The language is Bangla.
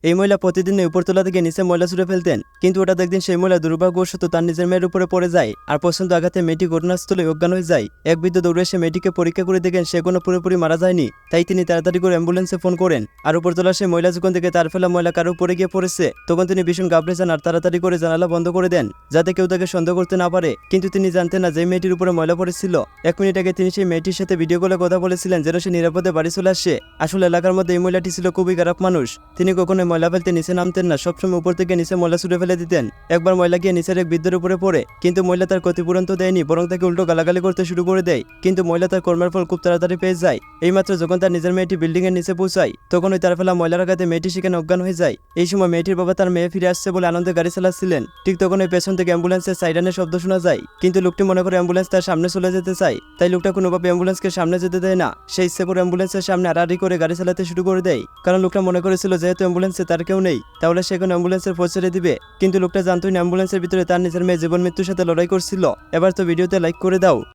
এই মহিলা প্রতিদিন উপরতলা থেকে নিচে ময়লা ছুড়ে ফেলতেন, কিন্তু হঠাৎ একদিন সেই মহিলা দুর্ভাগ্যবশত তার নিজের মেয়ের উপরে পড়ে যায় আর প্রচন্ড আঘাতে মেয়েটি ঘটনাস্থলে অজ্ঞান হয়ে যায়। এক বৃদ্ধ দৌড়ে এসে মেয়েটিকে পরীক্ষা করে দেখেন সে কোনো পুরোপুরি মারা যায়নি, তাই তিনি তাড়াতাড়ি করে অ্যাম্বুলেন্সে ফোন করেন। আর উপরতলা সেই মহিলা যখন থেকে তার ফেলা ময়লা কারো উপরে গিয়ে পড়েছে, তখন তিনি ভীষণ ঘাবড়ে যান আর তাড়াতাড়ি করে জানালা বন্ধ করে দেন যাতে কেউ তাকে সন্দেহ করতে না পারে। কিন্তু তিনি জানতেন না যে মেয়েটির উপরে ময়লা পড়েছিল 1 মিনিট আগে তিনি সেই মেয়েটির সাথে ভিডিও কলে কথা বলেছিলেন যেন সে নিরাপদে বাড়ি চলে আসে। আসলে এলাকার মধ্যে এই মহিলাটি ছিল খুবই খারাপ মানুষ। তিনি কখনোই ময়লা ফেলতে নিচে নামতেন না, সবসময় উপর থেকে নিচে ময়লা ছুড়ে ফেলে দিতেন। একবার ময়লা গিয়ে নিচের এক বৃদ্ধের উপরে পড়ে, কিন্তু মহিলা তার ক্ষতিপূরণ তো দেয়নি, বরং তাকে উল্টো গালাগালি করতে শুরু করে দেয়। কিন্তু মহিলা তার কর্মের ফল খুব তাড়াতাড়ি পেয়ে যায়। এইমাত্র যখন তার নিজের মেয়েটি বিল্ডিং এর নিচে পৌঁছায়, তখন ওই তার ফেলা ময়লার আঘাতে মেয়েটি সেখানে অজ্ঞান হয়ে যায়। এই সময় মেয়েটির বাবা তার মেয়ে ফিরে আসছে বলে আনন্দে গাড়ি চালাচ্ছিলেন। ঠিক তখন ওই পেছন থেকে অ্যাম্বুলেন্সের সাইরেনের শব্দ শোনা যায়, কিন্তু লোকটি মনে করে অ্যাম্বুলেন্স তার সামনে চলে যেতে চায়, তাই লোকটা কোনোভাবে অ্যাম্বুলেন্সকে সামনে যেতে দেয় না। সে ইচ্ছে করে অ্যাম্বুলেন্সের সামনে আড়াআড়ি করে গাড়ি চালাতে শুরু করে দেয়, কারণ লোকটা মনে করেছিল যেহেতু অ্যাম্বুলেন্সে তার কেউ নেই তাহলে সে এখন অ্যাম্বুলেন্সের পথ ছেড়ে দিবে। কিন্তু লোকটা জানতোই না অ্যাম্বুলেন্সের ভিতরে তার নিজের মেয়ে জীবন মৃত্যুর সাথে লড়াই করছিল। এবার তো ভিডিওতে লাইক করে দাও।